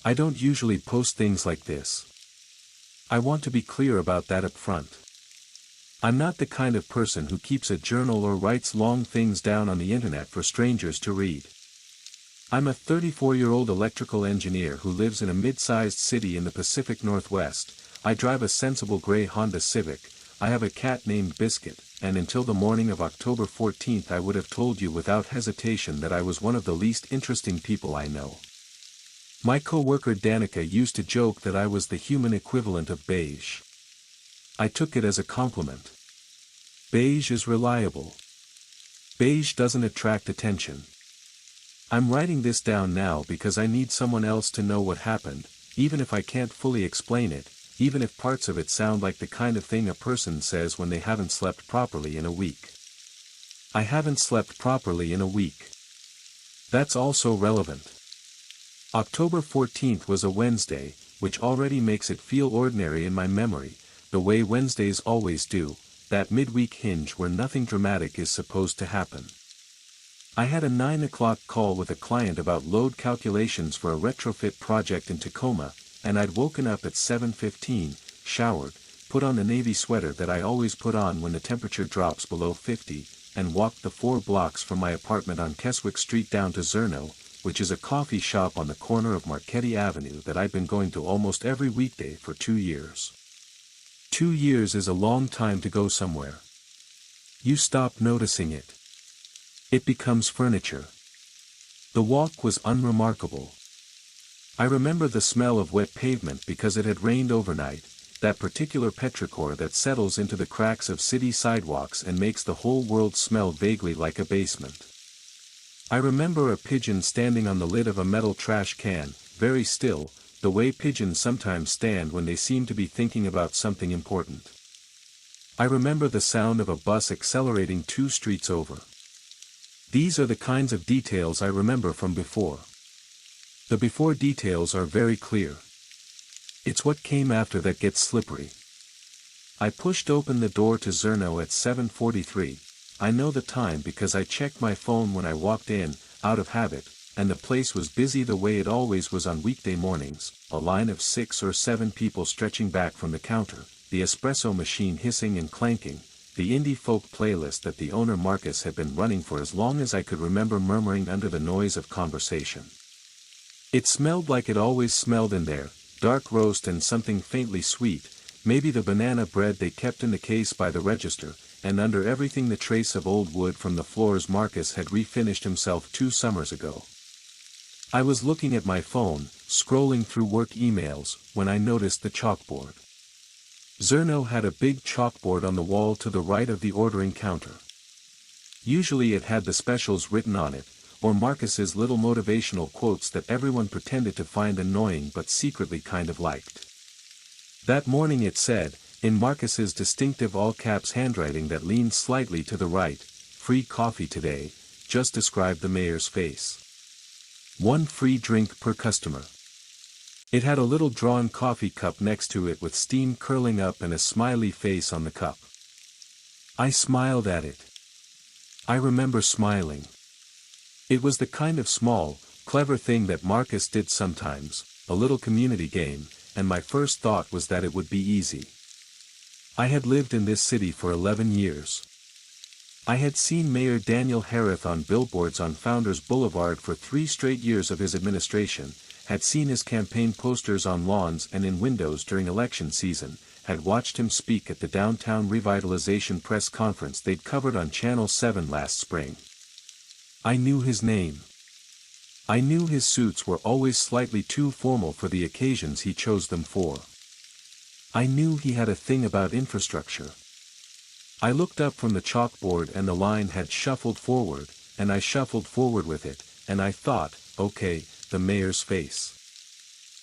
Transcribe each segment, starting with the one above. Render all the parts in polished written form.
I don't usually post things like this. I want to be clear about that up front. I'm not the kind of person who keeps a journal or writes long things down on the internet for strangers to read. I'm a 34-year-old electrical engineer who lives in a mid-sized city in the Pacific Northwest. I drive a sensible gray Honda Civic. I have a cat named Biscuit, and until the morning of October 14th I would have told you without hesitation that I was one of the least interesting people I know. My co-worker Danica used to joke that I was the human equivalent of beige. I took it as a compliment. Beige is reliable. Beige doesn't attract attention. I'm writing this down now because I need someone else to know what happened, even if I can't fully explain it, even if parts of it sound like the kind of thing a person says when they haven't slept properly in a week. I haven't slept properly in a week. That's also relevant. October 14th was a Wednesday, which already makes it feel ordinary in my memory, the way Wednesdays always do, that midweek hinge where nothing dramatic is supposed to happen. I had a 9 o'clock call with a client about load calculations for a retrofit project in Tacoma, and I'd woken up at 7:15, showered, put on the navy sweater that I always put on when the temperature drops below 50, and walked the 4 blocks from my apartment on Keswick Street down to Zerno, which is a coffee shop on the corner of Marquette Avenue that I'd been going to almost every weekday for 2 years. 2 years is a long time to go somewhere. You stop noticing it. It becomes furniture. The walk was unremarkable. I remember the smell of wet pavement because it had rained overnight, that particular petrichor that settles into the cracks of city sidewalks and makes the whole world smell vaguely like a basement. I remember a pigeon standing on the lid of a metal trash can, very still, the way pigeons sometimes stand when they seem to be thinking about something important. I remember the sound of a bus accelerating 2 streets over. These are the kinds of details I remember from before. The before details are very clear. It's what came after that gets slippery. I pushed open the door to Zerno at 7:43. I know the time because I checked my phone when I walked in, out of habit, and the place was busy the way it always was on weekday mornings, a line of 6 or 7 people stretching back from the counter, the espresso machine hissing and clanking, the indie folk playlist that the owner Marcus had been running for as long as I could remember murmuring under the noise of conversation. It smelled like it always smelled in there, dark roast and something faintly sweet, maybe the banana bread they kept in the case by the register, and under everything the trace of old wood from the floors Marcus had refinished himself 2 summers ago. I was looking at my phone, scrolling through work emails, when I noticed the chalkboard. Zerno had a big chalkboard on the wall to the right of the ordering counter. Usually it had the specials written on it, or Marcus's little motivational quotes that everyone pretended to find annoying but secretly kind of liked. That morning it said, in Marcus's distinctive all-caps handwriting that leaned slightly to the right, "Free coffee today," just described the mayor's face. 1 free drink per customer. It had a little drawn coffee cup next to it with steam curling up and a smiley face on the cup. I smiled at it. I remember smiling. It was the kind of small, clever thing that Marcus did sometimes, a little community game, and my first thought was that it would be easy. I had lived in this city for 11 years. I had seen Mayor Daniel Harith on billboards on Founders Boulevard for 3 straight years of his administration, had seen his campaign posters on lawns and in windows during election season, had watched him speak at the Downtown Revitalization press conference they'd covered on Channel 7 last spring. I knew his name. I knew his suits were always slightly too formal for the occasions he chose them for. I knew he had a thing about infrastructure. I looked up from the chalkboard and the line had shuffled forward, and I shuffled forward with it, and I thought, okay, the mayor's face.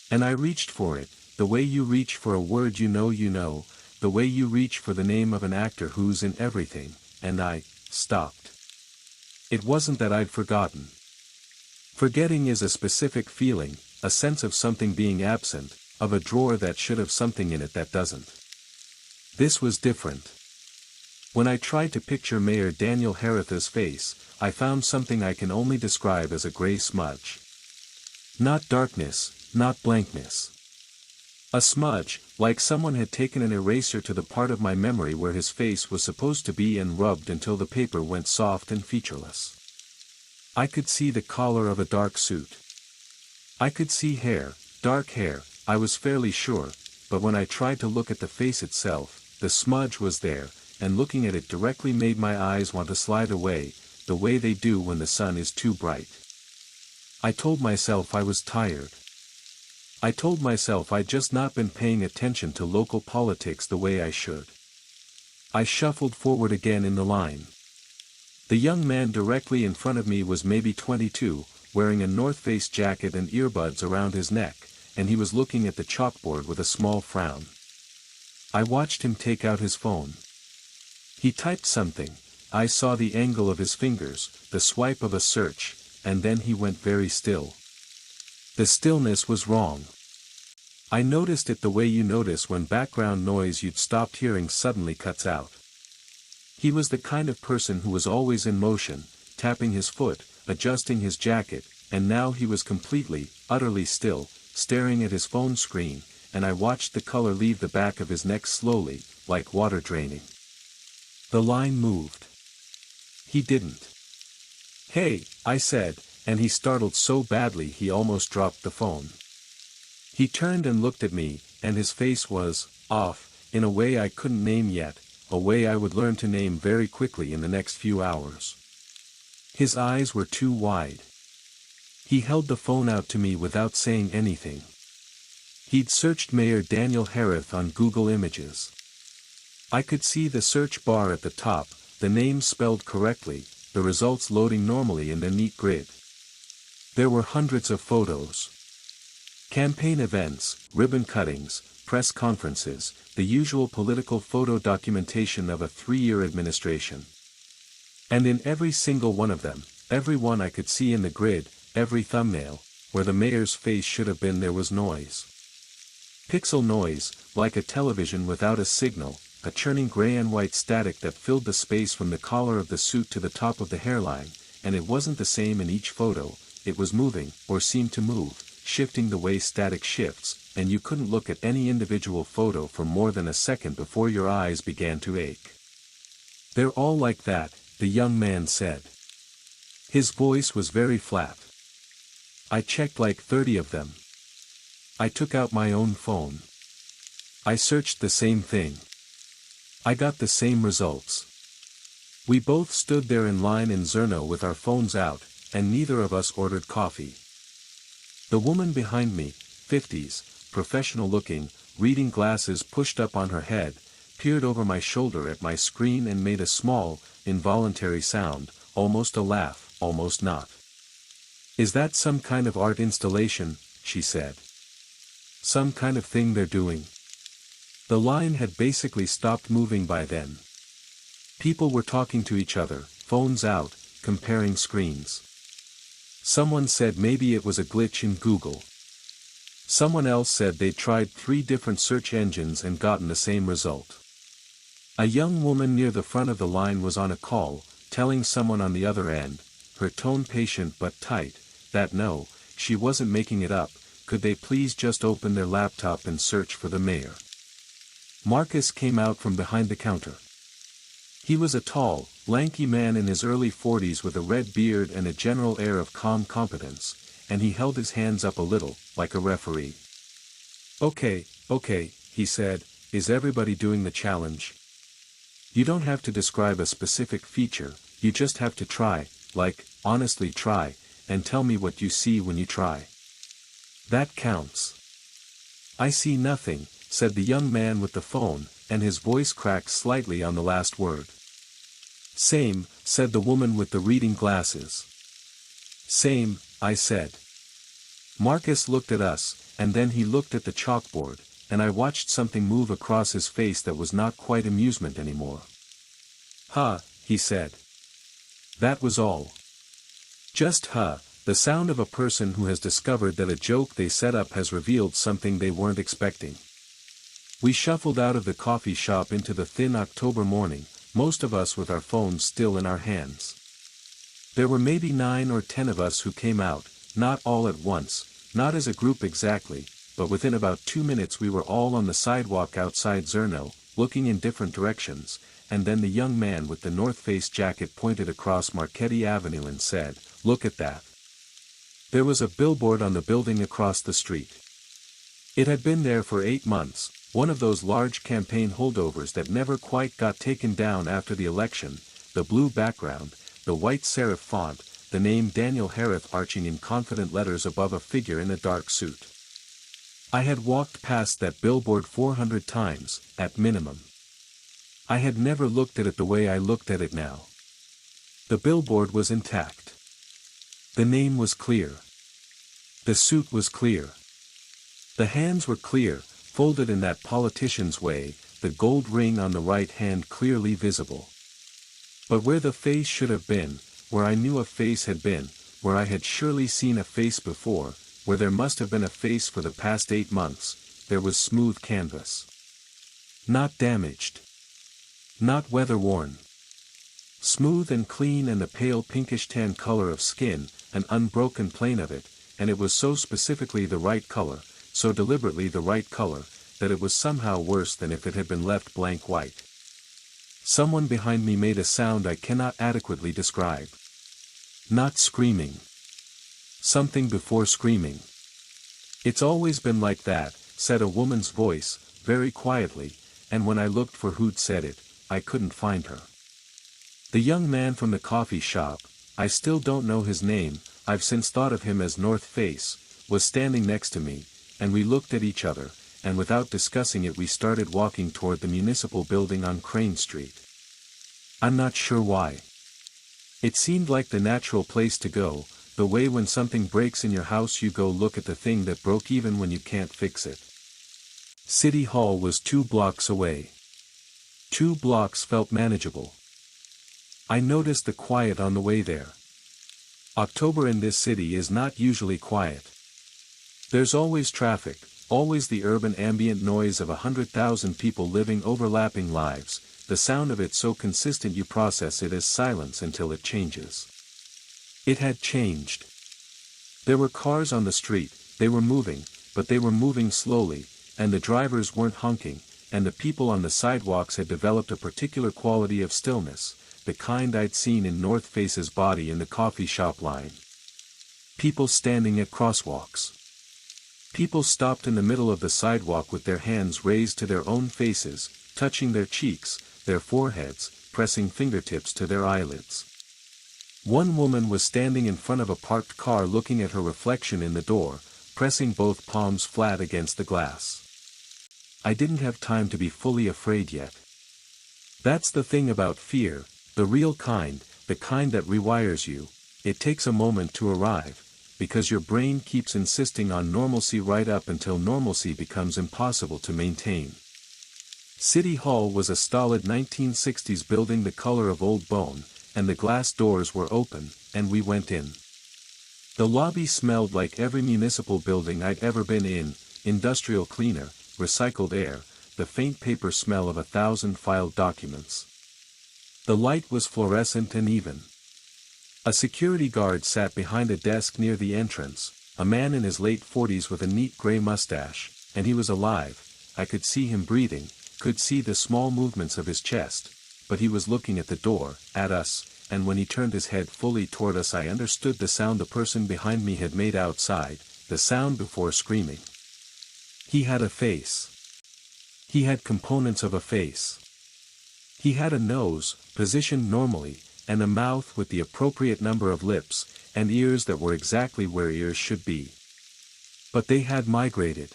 And I reached for it, the way you reach for a word you know, the way you reach for the name of an actor who's in everything, and I stopped. It wasn't that I'd forgotten. Forgetting is a specific feeling, a sense of something being absent, of a drawer that should have something in it that doesn't. This was different. When I tried to picture Mayor Daniel Harith's face, I found something I can only describe as a gray smudge. Not darkness, not blankness. A smudge, like someone had taken an eraser to the part of my memory where his face was supposed to be and rubbed until the paper went soft and featureless. I could see the collar of a dark suit. I could see hair, dark hair, I was fairly sure, but when I tried to look at the face itself, the smudge was there, and looking at it directly made my eyes want to slide away, the way they do when the sun is too bright. I told myself I was tired. I told myself I'd just not been paying attention to local politics the way I should. I shuffled forward again in the line. The young man directly in front of me was maybe 22, wearing a North Face jacket and earbuds around his neck, and he was looking at the chalkboard with a small frown. I watched him take out his phone. He typed something. I saw the angle of his fingers, the swipe of a search, and then he went very still. The stillness was wrong. I noticed it the way you notice when background noise you'd stopped hearing suddenly cuts out. He was the kind of person who was always in motion, tapping his foot, adjusting his jacket, and now he was completely, utterly still, staring at his phone screen, and I watched the color leave the back of his neck slowly, like water draining. The line moved. He didn't. "Hey," I said, and he startled so badly he almost dropped the phone. He turned and looked at me, and his face was off, in a way I couldn't name yet, a way I would learn to name very quickly in the next few hours. His eyes were too wide. He held the phone out to me without saying anything. He'd searched Mayor Daniel Harith on Google Images. I could see the search bar at the top, the names spelled correctly, the results loading normally in a neat grid. There were hundreds of photos. Campaign events, ribbon cuttings, press conferences, the usual political photo documentation of a 3-year administration. And in every single one of them, every one I could see in the grid, every thumbnail, where the mayor's face should have been, there was noise. Pixel noise, like a television without a signal, a churning gray and white static that filled the space from the collar of the suit to the top of the hairline, and it wasn't the same in each photo, it was moving, or seemed to move, shifting the way static shifts, and you couldn't look at any individual photo for more than a second before your eyes began to ache. "They're all like that," the young man said. His voice was very flat. "I checked like 30 of them. I took out my own phone. I searched the same thing. I got the same results. We both stood there in line in Zerno with our phones out, and neither of us ordered coffee." The woman behind me, 50s, professional looking, reading glasses pushed up on her head, peered over my shoulder at my screen and made a small, involuntary sound, almost a laugh, almost not. "Is that some kind of art installation?" she said. "Some kind of thing they're doing?" The line had basically stopped moving by then. People were talking to each other, phones out, comparing screens. Someone said maybe it was a glitch in Google. Someone else said they'd tried 3 different search engines and gotten the same result. A young woman near the front of the line was on a call, telling someone on the other end, her tone patient but tight, that no, she wasn't making it up, could they please just open their laptop and search for the mayor. Marcus came out from behind the counter. He was a tall, lanky man in his early 40s with a red beard and a general air of calm competence, and he held his hands up a little, like a referee. Okay, he said, "is everybody doing the challenge? You don't have to describe a specific feature, you just have to try, like, honestly try, and tell me what you see when you try. That counts." "I see nothing," said the young man with the phone, and his voice cracked slightly on the last word. "Same," said the woman with the reading glasses. "Same," I said. Marcus looked at us, and then he looked at the chalkboard, and I watched something move across his face that was not quite amusement anymore. "Huh," he said. That was all. Just huh, the sound of a person who has discovered that a joke they set up has revealed something they weren't expecting. We shuffled out of the coffee shop into the thin October morning, most of us with our phones still in our hands. There were maybe 9 or 10 of us who came out, not all at once, not as a group exactly, but within about 2 minutes we were all on the sidewalk outside Zerno, looking in different directions, and then the young man with the North Face jacket pointed across Marchetti Avenue and said, "Look at that." There was a billboard on the building across the street. It had been there for 8 months, one of those large campaign holdovers that never quite got taken down after the election, the blue background, the white serif font, the name Daniel Harith arching in confident letters above a figure in a dark suit. I had walked past that billboard 400 times, at minimum. I had never looked at it the way I looked at it now. The billboard was intact. The name was clear. The suit was clear. The hands were clear, folded in that politician's way, the gold ring on the right hand clearly visible. But where the face should have been, where I knew a face had been, where I had surely seen a face before, where there must have been a face for the past 8 months, there was smooth canvas. Not damaged. Not weather-worn. Smooth and clean, and the pale pinkish tan color of skin, an unbroken plane of it, and it was so specifically the right color, so deliberately the right color, that it was somehow worse than if it had been left blank white. Someone behind me made a sound I cannot adequately describe. Not screaming. Something before screaming. "It's always been like that," said a woman's voice, very quietly, and when I looked for who'd said it, I couldn't find her. The young man from the coffee shop, I still don't know his name, I've since thought of him as North Face, was standing next to me, and we looked at each other, and without discussing it we started walking toward the municipal building on Crane Street. I'm not sure why. It seemed like the natural place to go, the way when something breaks in your house you go look at the thing that broke even when you can't fix it. City Hall was 2 blocks away. 2 blocks felt manageable. I noticed the quiet on the way there. October in this city is not usually quiet. There's always traffic, always the urban ambient noise of 100,000 people living overlapping lives, the sound of it so consistent you process it as silence until it changes. It had changed. There were cars on the street, they were moving, but they were moving slowly, and the drivers weren't honking, and the people on the sidewalks had developed a particular quality of stillness, the kind I'd seen in North Face's body in the coffee shop line. People standing at crosswalks. People stopped in the middle of the sidewalk with their hands raised to their own faces, touching their cheeks, their foreheads, pressing fingertips to their eyelids. One woman was standing in front of a parked car looking at her reflection in the door, pressing both palms flat against the glass. I didn't have time to be fully afraid yet. That's the thing about fear, the real kind, the kind that rewires you. It takes a moment to arrive, because your brain keeps insisting on normalcy right up until normalcy becomes impossible to maintain. City Hall was a stolid 1960s building the color of old bone, and the glass doors were open, and we went in. The lobby smelled like every municipal building I'd ever been in, industrial cleaner, recycled air, the faint paper smell of 1,000 filed documents. The light was fluorescent and even. A security guard sat behind a desk near the entrance, a man in his late 40s with a neat gray mustache, and he was alive. I could see him breathing, could see the small movements of his chest, but he was looking at the door, at us, and when he turned his head fully toward us I understood the sound the person behind me had made outside, the sound before screaming. He had a face. He had components of a face. He had a nose, positioned normally, and a mouth with the appropriate number of lips, and ears that were exactly where ears should be. But they had migrated.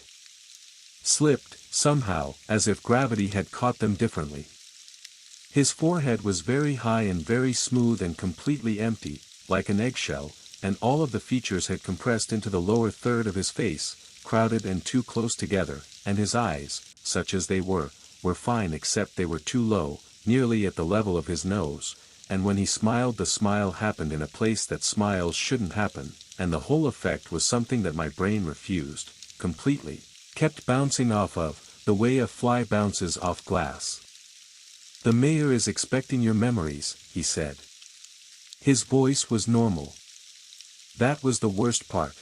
Slipped, somehow, as if gravity had caught them differently. His forehead was very high and very smooth and completely empty, like an eggshell, and all of the features had compressed into the lower third of his face, crowded and too close together, and his eyes, such as they were fine except they were too low, nearly at the level of his nose, and when he smiled the smile happened in a place that smiles shouldn't happen, and the whole effect was something that my brain refused, completely, kept bouncing off of, the way a fly bounces off glass. "The mayor is expecting your memories," he said. His voice was normal. That was the worst part.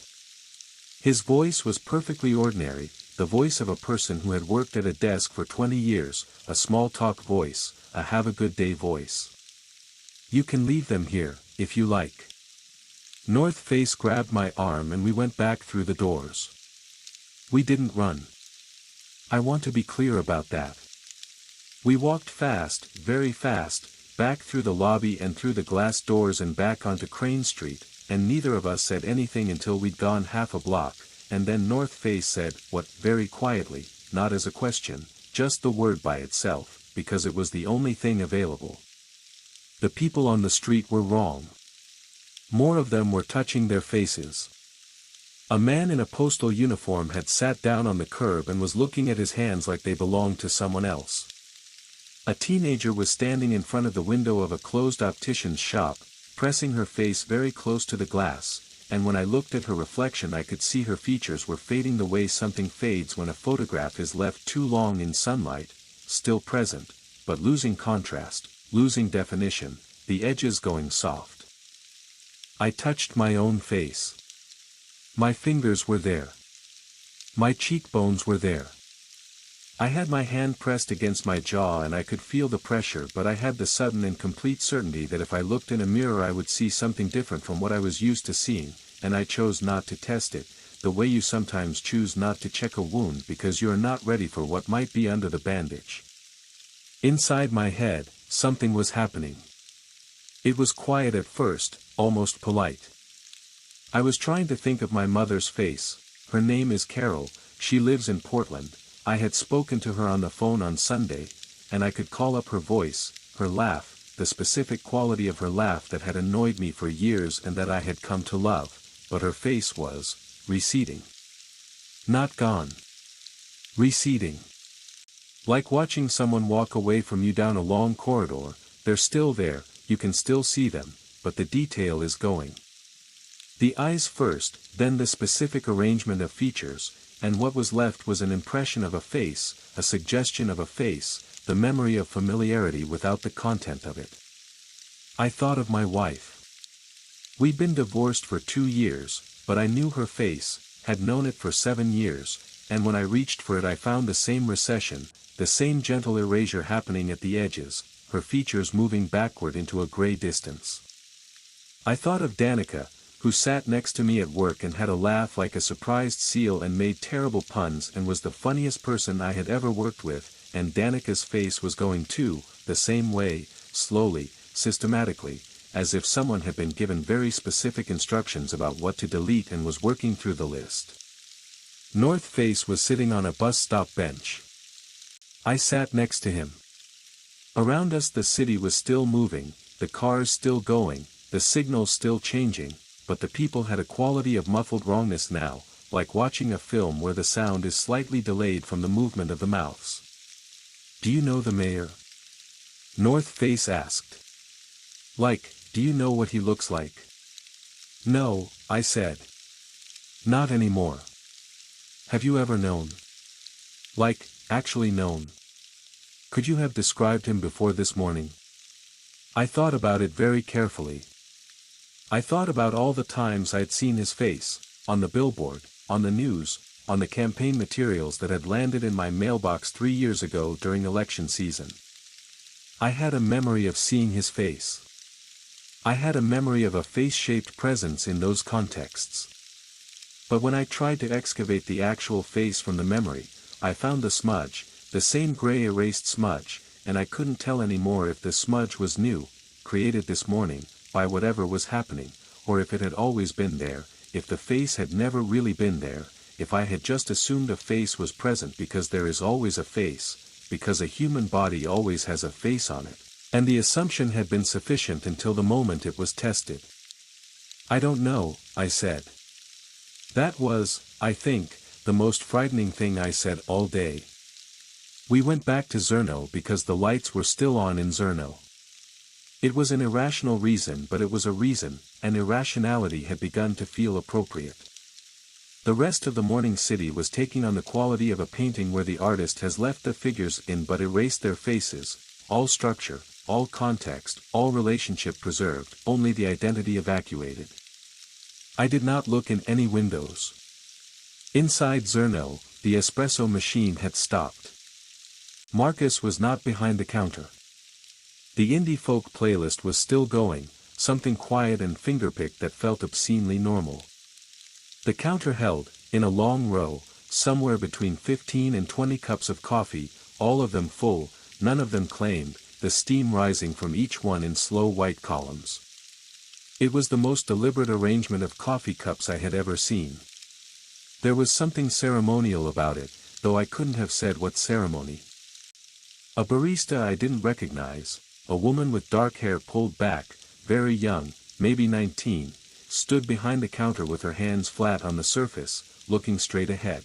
His voice was perfectly ordinary, the voice of a person who had worked at a desk for 20 years, a small talk voice, a have a good day voice. "You can leave them here, if you like." North Face grabbed my arm and we went back through the doors. We didn't run. I want to be clear about that. We walked fast, very fast, back through the lobby and through the glass doors and back onto Crane Street, and neither of us said anything until we'd gone half a block, and then North Face said, "What?" very quietly, not as a question, just the word by itself, because it was the only thing available. The people on the street were wrong. More of them were touching their faces. A man in a postal uniform had sat down on the curb and was looking at his hands like they belonged to someone else. A teenager was standing in front of the window of a closed optician's shop, pressing her face very close to the glass, and when I looked at her reflection I could see her features were fading the way something fades when a photograph is left too long in sunlight, still present, but losing contrast, losing definition, the edges going soft. I touched my own face. My fingers were there. My cheekbones were there. I had my hand pressed against my jaw and I could feel the pressure, but I had the sudden and complete certainty that if I looked in a mirror I would see something different from what I was used to seeing, and I chose not to test it, the way you sometimes choose not to check a wound because you are not ready for what might be under the bandage. Inside my head, something was happening. It was quiet at first, almost polite. I was trying to think of my mother's face. Her name is Carol, she lives in Portland. I had spoken to her on the phone on Sunday, and I could call up her voice, her laugh, the specific quality of her laugh that had annoyed me for years and that I had come to love, but her face was receding. Not gone. Receding. Like watching someone walk away from you down a long corridor, they're still there, you can still see them, but the detail is going. The eyes first, then the specific arrangement of features, and what was left was an impression of a face, a suggestion of a face, the memory of familiarity without the content of it. I thought of my wife. We'd been divorced for 2 years, but I knew her face, had known it for 7 years, and when I reached for it I found the same recession, the same gentle erasure happening at the edges, her features moving backward into a gray distance. I thought of Danica, who sat next to me at work and had a laugh like a surprised seal and made terrible puns and was the funniest person I had ever worked with, and Danica's face was going too, the same way, slowly, systematically, as if someone had been given very specific instructions about what to delete and was working through the list. North Face was sitting on a bus stop bench. I sat next to him. Around us the city was still moving, the cars still going, the signals still changing, but the people had a quality of muffled wrongness now, like watching a film where the sound is slightly delayed from the movement of the mouths. "Do you know the mayor?" North Face asked. "Like, do you know what he looks like?" "No," I said. "Not anymore." "Have you ever known? Like, actually known? Could you have described him before this morning?" I thought about it very carefully. I thought about all the times I'd seen his face, on the billboard, on the news, on the campaign materials that had landed in my mailbox 3 years ago during election season. I had a memory of seeing his face. I had a memory of a face-shaped presence in those contexts. But when I tried to excavate the actual face from the memory, I found the smudge, the same gray erased smudge, and I couldn't tell anymore if the smudge was new, created this morning, by whatever was happening, or if it had always been there, if the face had never really been there, if I had just assumed a face was present because there is always a face, because a human body always has a face on it, and the assumption had been sufficient until the moment it was tested. "I don't know," I said. That was, I think, the most frightening thing I said all day. We went back to Zerno because the lights were still on in Zerno. It was an irrational reason, but it was a reason, and irrationality had begun to feel appropriate. The rest of the morning city was taking on the quality of a painting where the artist has left the figures in but erased their faces, all structure, all context, all relationship preserved, only the identity evacuated. I did not look in any windows. Inside Zerno, the espresso machine had stopped. Marcus was not behind the counter. The indie folk playlist was still going, something quiet and fingerpicked that felt obscenely normal. The counter held, in a long row, somewhere between 15 and 20 cups of coffee, all of them full, none of them claimed, the steam rising from each one in slow white columns. It was the most deliberate arrangement of coffee cups I had ever seen. There was something ceremonial about it, though I couldn't have said what ceremony. A barista I didn't recognize, a woman with dark hair pulled back, very young, maybe 19, stood behind the counter with her hands flat on the surface, looking straight ahead.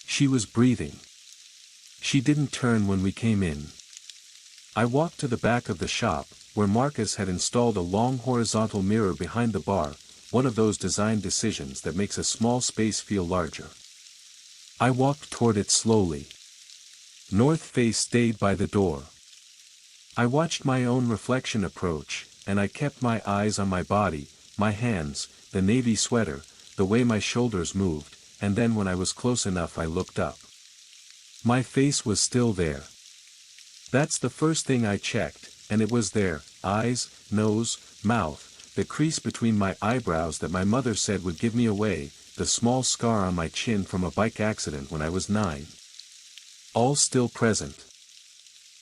She was breathing. She didn't turn when we came in. I walked to the back of the shop, where Marcus had installed a long horizontal mirror behind the bar, one of those design decisions that makes a small space feel larger. I walked toward it slowly. North Face stayed by the door. I watched my own reflection approach, and I kept my eyes on my body, my hands, the navy sweater, the way my shoulders moved, and then when I was close enough I looked up. My face was still there. That's the first thing I checked, and it was there, eyes, nose, mouth, the crease between my eyebrows that my mother said would give me away, the small scar on my chin from a bike accident when I was 9. All still present.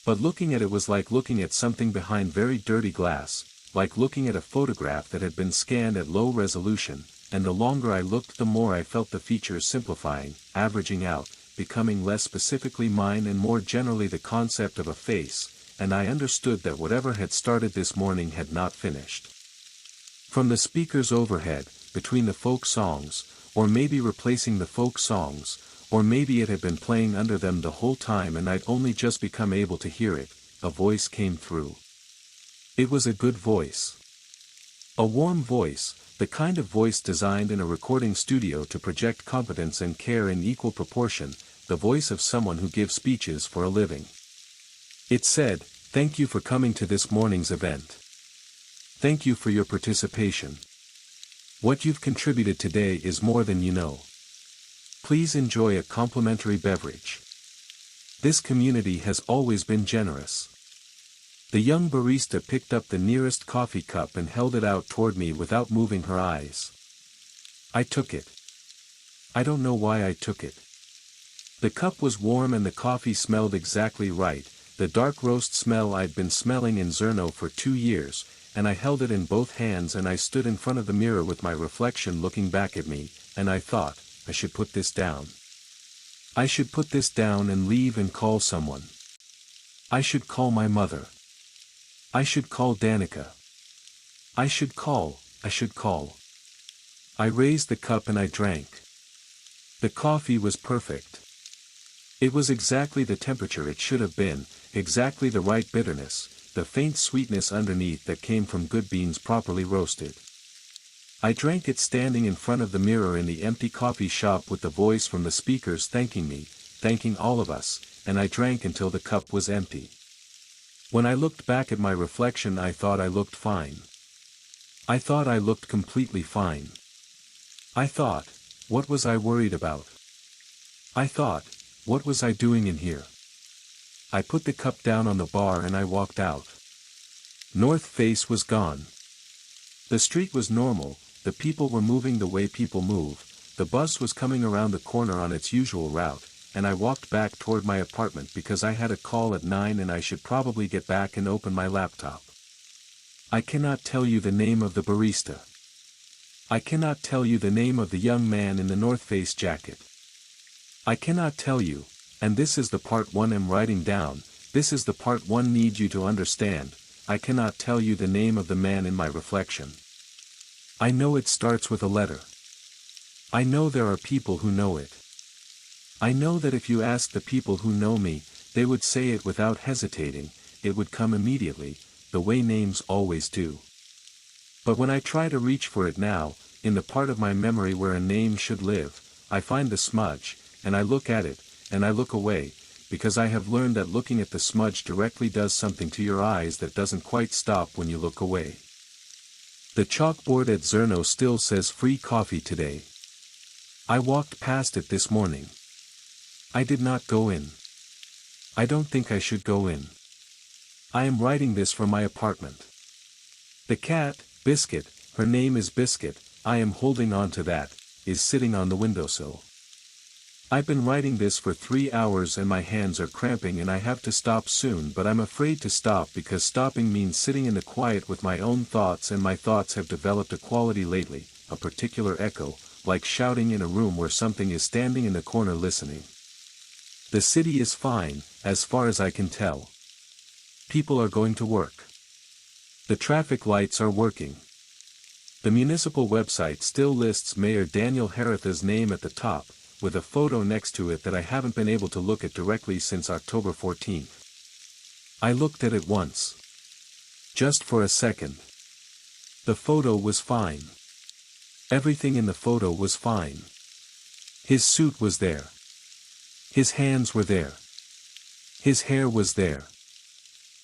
But looking at it was like looking at something behind very dirty glass, like looking at a photograph that had been scanned at low resolution, and the longer I looked the more I felt the features simplifying, averaging out, becoming less specifically mine and more generally the concept of a face, and I understood that whatever had started this morning had not finished. From the speakers overhead, between the folk songs, or maybe replacing the folk songs, or maybe it had been playing under them the whole time and I'd only just become able to hear it, a voice came through. It was a good voice. A warm voice, the kind of voice designed in a recording studio to project competence and care in equal proportion, the voice of someone who gives speeches for a living. It said, "Thank you for coming to this morning's event. Thank you for your participation. What you've contributed today is more than you know. Please enjoy a complimentary beverage. This community has always been generous." The young barista picked up the nearest coffee cup and held it out toward me without moving her eyes. I took it. I don't know why I took it. The cup was warm and the coffee smelled exactly right, the dark roast smell I'd been smelling in Zerno for 2 years, and I held it in both hands and I stood in front of the mirror with my reflection looking back at me, and I thought, I should put this down. I should put this down and leave and call someone. I should call my mother. I should call Danica. I should call. I raised the cup and I drank. The coffee was perfect. It was exactly the temperature it should have been, exactly the right bitterness, the faint sweetness underneath that came from good beans properly roasted. I drank it standing in front of the mirror in the empty coffee shop with the voice from the speakers thanking me, thanking all of us, and I drank until the cup was empty. When I looked back at my reflection I thought I looked fine. I thought I looked completely fine. I thought, what was I worried about? I thought, what was I doing in here? I put the cup down on the bar and I walked out. North Face was gone. The street was normal, the people were moving the way people move, the bus was coming around the corner on its usual route, and I walked back toward my apartment because I had a call at 9 and I should probably get back and open my laptop. I cannot tell you the name of the barista. I cannot tell you the name of the young man in the North Face jacket. I cannot tell you, and this is the part 1 I'm writing down, this is the part 1 need you to understand, I cannot tell you the name of the man in my reflection. I know it starts with a letter. I know there are people who know it. I know that if you ask the people who know me, they would say it without hesitating, it would come immediately, the way names always do. But when I try to reach for it now, in the part of my memory where a name should live, I find the smudge, and I look at it, and I look away, because I have learned that looking at the smudge directly does something to your eyes that doesn't quite stop when you look away. The chalkboard at Zerno still says free coffee today. I walked past it this morning. I did not go in. I don't think I should go in. I am writing this from my apartment. The cat, Biscuit, her name is Biscuit, I am holding on to that, is sitting on the windowsill. I've been writing this for 3 hours and my hands are cramping and I have to stop soon, but I'm afraid to stop because stopping means sitting in the quiet with my own thoughts, and my thoughts have developed a quality lately, a particular echo, like shouting in a room where something is standing in the corner listening. The city is fine, as far as I can tell. People are going to work. The traffic lights are working. The municipal website still lists Mayor Daniel Harith's name at the top, with a photo next to it that I haven't been able to look at directly since October 14th. I looked at it once. Just for a second. The photo was fine. Everything in the photo was fine. His suit was there. His hands were there. His hair was there.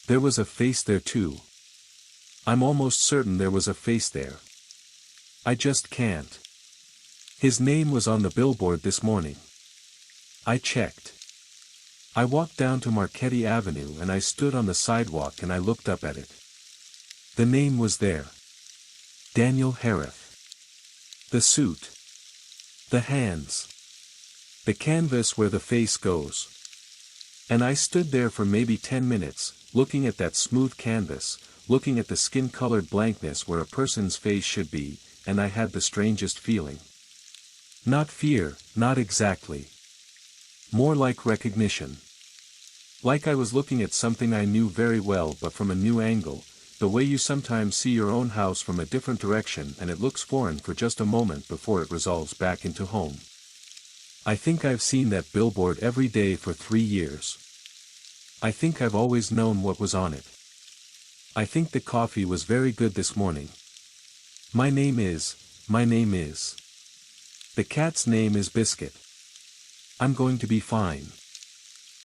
There was a face there too. I'm almost certain there was a face there. I just can't. His name was on the billboard this morning. I checked. I walked down to Marquette Avenue and I stood on the sidewalk and I looked up at it. The name was there. Daniel Harith. The suit. The hands. The canvas where the face goes. And I stood there for maybe 10 minutes, looking at that smooth canvas, looking at the skin-colored blankness where a person's face should be, and I had the strangest feeling. Not fear, not exactly. More like recognition. Like I was looking at something I knew very well but from a new angle, the way you sometimes see your own house from a different direction and it looks foreign for just a moment before it resolves back into home. I think I've seen that billboard every day for 3 years. I think I've always known what was on it. I think the coffee was very good this morning. My name is. The cat's name is Biscuit. I'm going to be fine.